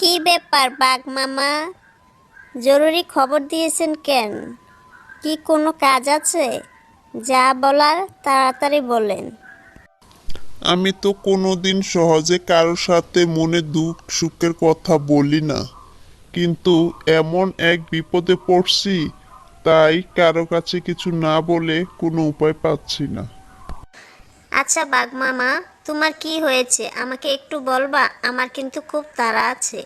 কি ব্যাপার বাঘ মামা, জরুরি খবর দিয়েছেন কেন? কি কোনো কাজ আছে? যা বলার তাড়াতাড়ি বলেন। আমি তো কোনোদিন সহজে কারোর সাথে মনে দুঃখ সুখের কথা বলি না, কিন্তু এমন এক বিপদে পড়ছি, তাই কারো কাছে কিছু না বলে কোনো উপায় পাচ্ছি না। আচ্ছা বাঘ মামা, তোমার কি হয়েছে আমাকে একটু বলবা? আমার কিন্তু খুব তাড়া আছে।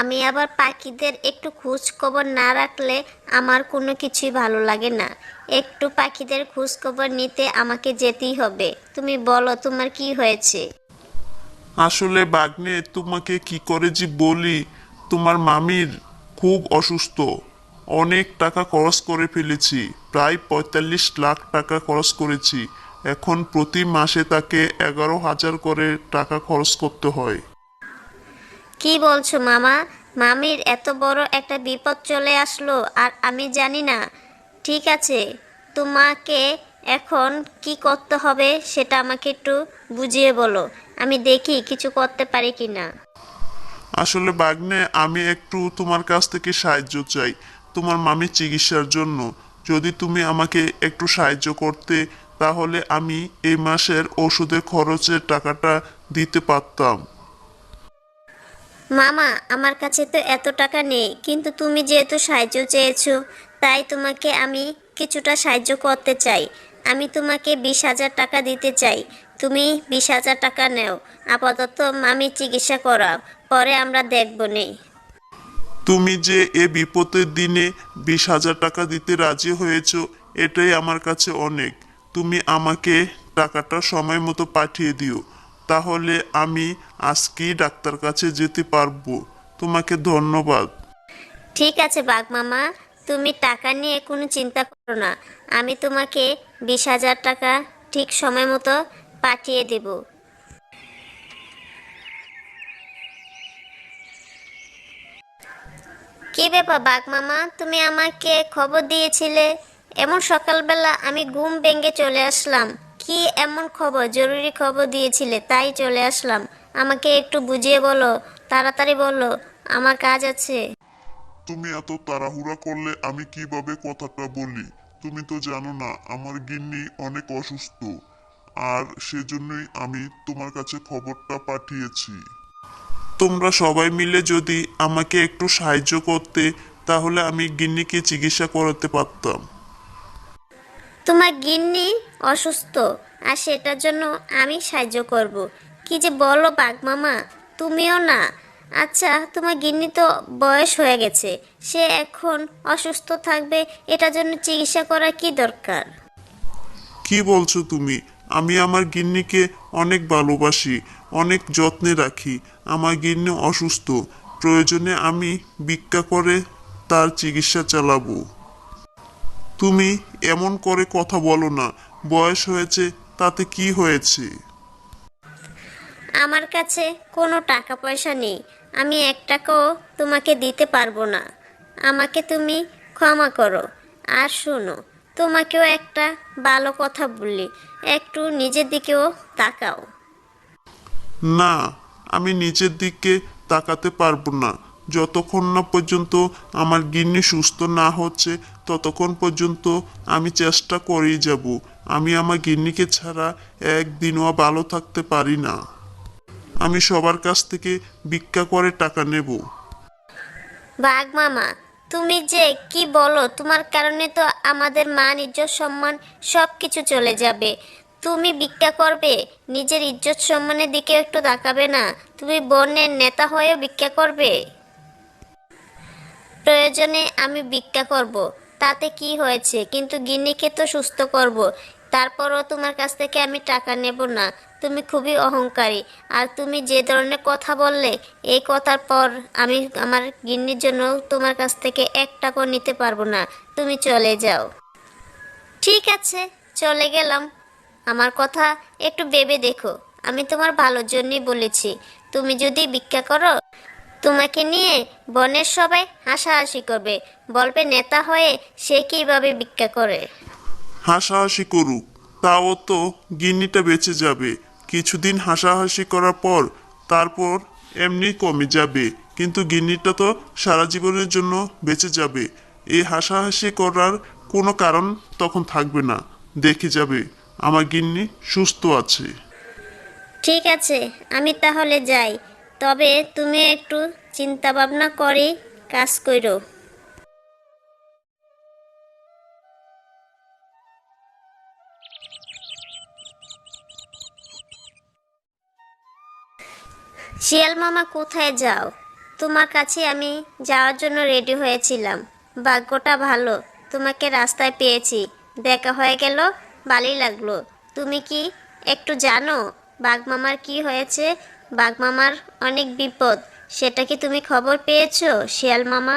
আমি আবার পাখিদের একটু খোঁজ খবর না রাখলে আমার কোনো কিছুই ভালো লাগে না। একটু পাখিদের খোঁজ খবর নিতে আমাকে যেতেই হবে। তুমি বলো তোমার কি হয়েছে। আসলে বাগ্নে, তোমাকে কি করে যে বলি, তোমার মামির খুব অসুস্থ। অনেক টাকা খরচ করে ফেলেছি, প্রায় ৪৫ লাখ টাকা খরচ করেছি। এখন প্রতি মাসে তাকে ১১,০০০ করে টাকা খরচ করতে হয়। কি বলছো মামা? মামির এত বড় একটা বিপদ চলে আসলো আর আমি জানি না। ঠিক আছে, তোমাকে এখন কি করতে হবে সেটা আমাকে একটু বুঝিয়ে বলো। আমি দেখি কিছু করতে পারি কিনা। আসলে বাগ্নে, আমি একটু তোমার কাছ থেকে সাহায্য চাই তোমার মামির চিকিৎসার জন্য। যদি তুমি আমাকে একটু সাহায্য করতে, তাহলে আমি এই মাসের ওষুধের খরচের টাকাটা দিতে পারতাম। মামা, আমার কাছে তো এত টাকা নেই, কিন্তু তুমি যেহেতু সাহায্য চেয়েছো, তাই তোমাকে আমি কিছুটা সাহায্য করতে চাই। আমি তোমাকে 20,000 টাকা দিতে চাই। তুমি 20,000 টাকা নেও, আপাতত মামির চিকিৎসা করাও, পরে আমরা দেখবো নে। তুমি যে এ বিপদের দিনে 20,000 টাকা দিতে রাজি হয়েছো, এটাই আমার কাছে অনেক। তুমি আমাকে টাকাটা সময় মতো পাঠিয়ে দিও, তাহলে আমি আজকেই ডাক্তার কাছে যেতে পারবো। তোমাকে ধন্যবাদ। ঠিক আছে বাঘ মামা, তুমি টাকা নিয়ে কোনো চিন্তা করো না। আমি তোমাকে 20,000 টাকা ঠিক সময় মতো পাঠিয়ে দেব। কি ব্যাপার বাঘ মামা, তুমি আমাকে খবর দিয়েছিলে? এমন সকালবেলা আমি ঘুম ভেঙে চলে আসলাম। কি এমন খবর, জরুরি খবর দিয়েছিলে তাই চলে আসলাম। আমাকে একটু বুঝিয়ে বলো, তাড়াতাড়ি বলো, আমার কাজ আছে। তুমি এত তাড়াহুড়া করলে আমি কিভাবে কথাটা বলি? তুমি তো জানো না আমার গিন্নি অনেক অসুস্থ, আর সেজন্যই আমি তোমার কাছে খবরটা পাঠিয়েছি। তোমরা সবাই মিলে যদি আমাকে একটু সাহায্য করতে, তাহলে আমি গিন্নিকে চিকিৎসা করাতে পারতাম। তোমার গিন্নি অসুস্থ আর সেটার জন্য আমি সাহায্য করব? কি যে বলো বাঘ মামা, তুমিও না। আচ্ছা, তোমার গিন্নি তো বয়স হয়ে গেছে, সে এখন অসুস্থ থাকবে, এটার জন্য চিকিৎসা করা কি দরকার? কি বলছো তুমি? আমি আমার গিন্নিকে অনেক ভালোবাসি, অনেক যত্নে রাখি। আমার গিন্নি অসুস্থ, প্রয়োজনে আমি ভিক্ষা করে তার চিকিৎসা চালাবো। তুমি এমন করে কথা বলো না। বয়স হয়েছে, তাতে কি হয়েছে? আমার কাছে কোনো টাকা পয়সা নেই, আমি এক টাকাও তোমাকে দিতে পারবো না। আমাকে তুমি ক্ষমা করো। আর শোনো, তোমাকেও একটা ভালো কথা বললি, একটু নিজের দিকেও তাকাও। না, আমি নিচের দিকে তাকাতে পারবো না। যতক্ষণ না পর্যন্ত আমার গিন্নি সুস্থ না হচ্ছে, ততক্ষণ পর্যন্ত আমি চেষ্টা করেই যাব। আমি আমার গিন্নিকে ছাড়া একদিনও ভালো থাকতে পারি না। আমি সবার কাছ থেকে ভিক্ষা করে টাকা নেব। বাঘ মামা, তুমি যে কি বলো, তোমার কারণে তো আমাদের মান ইজ্জত সম্মান সব কিছু চলে যাবে। তুমি ভিক্ষা করবে, নিজের ইজ্জত সম্মানের দিকে একটু তাকাবে না? তুমি বনের নেতা হয়েও ভিক্ষা করবে? প্রয়োজনে আমি ভিক্ষা করব, তাতে কি হয়েছে, কিন্তু গিন্নিকে তো সুস্থ করব। তারপরও তোমার কাছ থেকে আমি টাকা নেব না। তুমি খুবই অহংকারী। আর তুমি যে ধরনের কথা বললে, এই কথার পর আমি আমার গিন্নির জন্য তোমার কাছ থেকে 1 টাকাও নিতে পারবো না। তুমি চলে যাও। ঠিক আছে, চলে গেলাম। আমার কথা একটু ভেবে দেখো, আমি তোমার ভালোর জন্যই বলেছি। তুমি যদি ভিক্ষা করো, তোমাকে নিয়ে বনের সবাই হাসাহাসি করবে, বলবে নেতা হয়ে সে কিভাবে ভিক্ষা করে। হাসাহাসি করুক, তাও তো গিন্নিটা বেঁচে যাবে। কিছুদিন হাসাহাসি করার পর তারপর এমনি কমে যাবে। কিন্তু গিন্নিটা তো সারা জীবনের জন্য বেঁচে যাবে। এই হাসাহাসি করার কোনো কারণ তখন থাকবে না। দেখে যাবে আমার গিন্নি সুস্থ আছে। ঠিক আছে, আমি তাহলে যাই। তবে তুমি একটু চিন্তা ভাবনা করে কাজ করো। শিয়াল মামা, কোথায় যাও? তোমার কাছে আমি যাওয়ার জন্য রেডি হয়েছিলাম। ভাগ্যটা ভালো, তোমাকে রাস্তায় পেয়েছি। দেখা হয়ে গেল, ভালোই লাগলো। তুমি কি একটু জানো বাঘ মামার কি হয়েছে? বাঘ মামার অনেক বিপদ, সেটা কি তুমি খবর পেয়েছো শিয়াল মামা?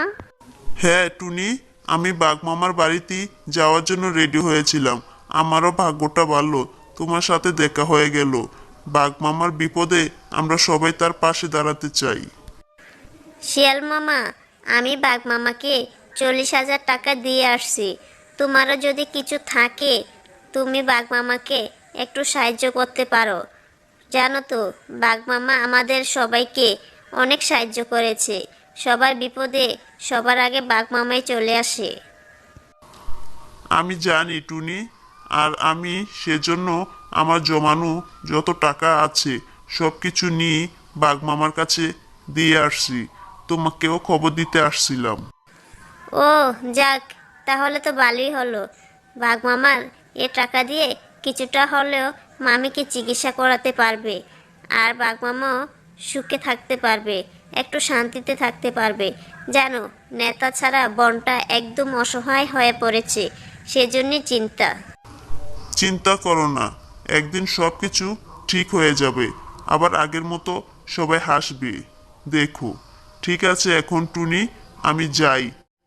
হ্যাঁ টুনি, আমি বাঘ মামার বাড়িতে যাওয়ার জন্য রেডি হয়েছিলাম। আমারও ভাগ্যটা ভালো, তোমার সাথে দেখা হয়ে গেল। বাঘ মামার বিপদে আমরা সবাই তার পাশে দাঁড়াতে চাই। শিয়াল মামা, আমি বাঘ মামাকে 40,000 টাকা দিয়ে আসছি। তোমারও যদি কিছু থাকে, তুমি বাঘ মামাকে একটু সাহায্য করতে পারো। জানো তো, বাঘ মামা আমাদের সবাইকে অনেক সাহায্য করেছে। সবার বিপদে সবার আগে বাঘ মামাই চলে আসে। আমি জানি টুনি, আর আমি সেজন্য আমার জমানো যত টাকা আছে সব কিছু নিয়ে বাঘ মামার কাছে দিয়ে আসছি। তোমাকেও খবর দিতে আসছিলাম। ও যাক, তাহলে তো ভালোই হলো। বাঘ মামার এ টাকা দিয়ে কিছুটা হলেও মামিকে চিকিৎসা করাতে পারবে। আর বাঘ মামাও সুখে থাকতে পারবে, একটু শান্তিতে থাকতে পারবে। জানো, নেতা ছাড়া বনটা একদম অসহায় হয়ে পড়েছে, সেজন্যই চিন্তা। চিন্তা করো না, একদিন সব কিছু ঠিক হয়ে যাবে। আবার আগের মতো সবাই হাসবে, দেখো। ঠিক আছে এখন টুনি, আমি যাই,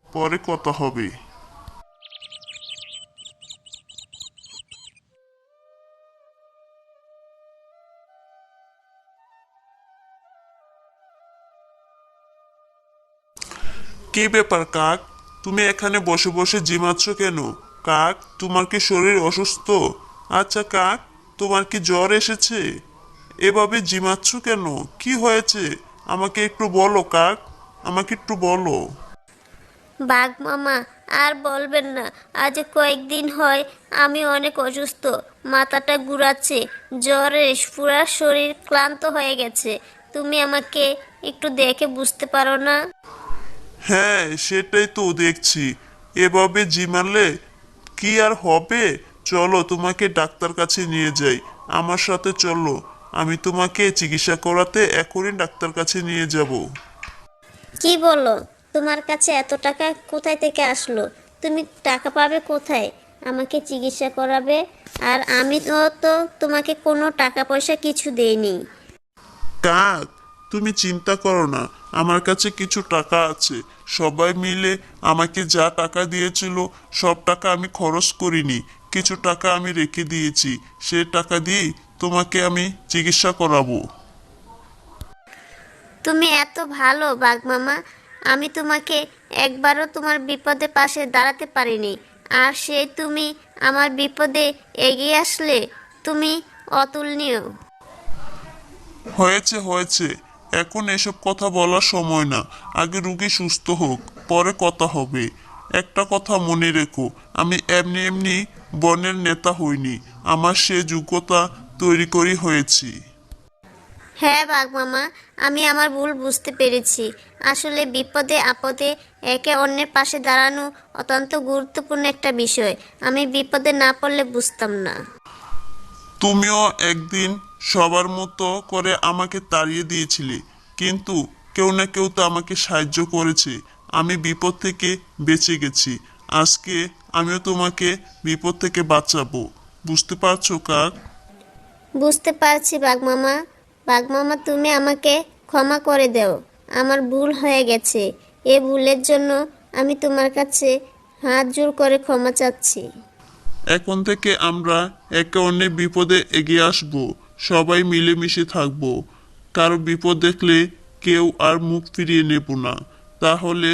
পরে কথা হবে। কি ব্যাপার কাক, তুমি এখানে বসে বসে জিমাচ্ছ কেন? কাক, তোমার কি শরীর অসুস্থ? আচ্ছা কাক, তোমার কি জ্বর এসেছে? এভাবে জিমাচ্ছ কেন? কি হয়েছে আমাকে একটু বলো কাক, আমাকে একটু বলো। বাঘ মামা, আর বলবেন না। আজ কয়েকদিন হয় আমি অনেক অসুস্থ। মাথাটা ঘুরাচ্ছে, জ্বরে পুরা শরীর ক্লান্ত হয়ে গেছে। তুমি আমাকে একটু দেখে বুঝতে পারো না? হ্যাঁ সেটাই তো দেখছি, এভাবে জিমালে কি আর হবে? চলো তোমাকে ডাক্তার কাছে নিয়ে যাই, আমার সাথে চলো। আমি তোমাকে চিকিৎসা করাতে এখনই ডাক্তার কাছে নিয়ে যাব। কি বলো? তোমার কাছে এত টাকা কোথায় থেকে আসলো? তুমি টাকা পাবে কোথায় আমাকে চিকিৎসা করাবে? আর আমি তো তোমাকে কোনো টাকা পয়সা কিছু দেইনি। কাক, তুমি চিন্তা করো না, আমার কাছে কিছু টাকা আছে। সবাই মিলে আমাকে যা টাকা দিয়েছিল সব টাকা আমি খরচ করিনি, কিছু টাকা আমি রেখে দিয়েছি। সে টাকা দিয়েই তোমাকে আমি চিকিৎসা করাবো। তুমি এত ভালো বাঘ মামা, আমি তোমাকে একবারও তোমার বিপদে পাশে দাঁড়াতে পারিনি, আর সেই তুমি আমার বিপদে এগিয়ে আসলে। তুমি অতুলনীয়। হয়েছে হয়েছে, এখন এসব কথা বলার সময় না। আগে রুগী সুস্থ হোক, পরে কথা হবে। একটা কথা মনে রেখো, আমি এমনি এমনি বনের নেতা হইনি, আমার সে যোগ্যতা তৈরি করি হয়েছি। হ্যাঁ বাঘ মামা, আমি আমার ভুল বুঝতে পেরেছি। আসলে বিপদে আপদে একে অন্যের পাশে দাঁড়ানো অত্যন্ত গুরুত্বপূর্ণ একটা বিষয়। আমি বিপদে না পড়লে বুঝতাম না। তুমিও একদিন সবার মতো করে আমাকে তাড়িয়ে দিয়েছিলে, কিন্তু কেউ না কেউ তো আমাকে সাহায্য করেছে। আমি বিপদ থেকে বেঁচে গেছি। আজকে আমিও তোমাকে বিপদ থেকে বাঁচাবো। বুঝতে পারছো কাক? বুঝতে পারছি বাঘ মামা। বাঘ মামা, তুমি আমাকে ক্ষমা করে দাও। আমার ভুল হয়ে গেছে। এ ভুলের জন্য আমি তোমার কাছে হাত জোড় করে ক্ষমা চাচ্ছি। এখন থেকে আমরা একে অন্যের বিপদে এগিয়ে আসব, সবাই মিলেমিশে থাকব। কারো বিপদ দেখলে কেউ আর মুখ ফিরিয়ে নেব না। তাহলে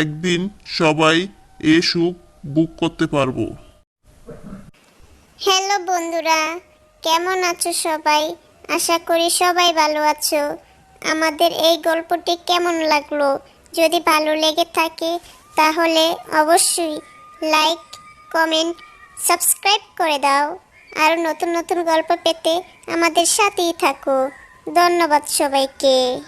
একদিন সবাই এ সুখ বুক করতে পারবো। হ্যালো বন্ধুরা, কেমন আছো সবাই? আশা করি সবাই ভালো আছো। আমাদের এই গল্পটি কেমন লাগলো? যদি ভালো লেগে থাকে তাহলে অবশ্যই লাইক, কমেন্ট, সাবস্ক্রাইব করে দাও। আর নতুন নতুন গল্প পেতে আমাদের সাথেই থাকো। ধন্যবাদ সবাইকে।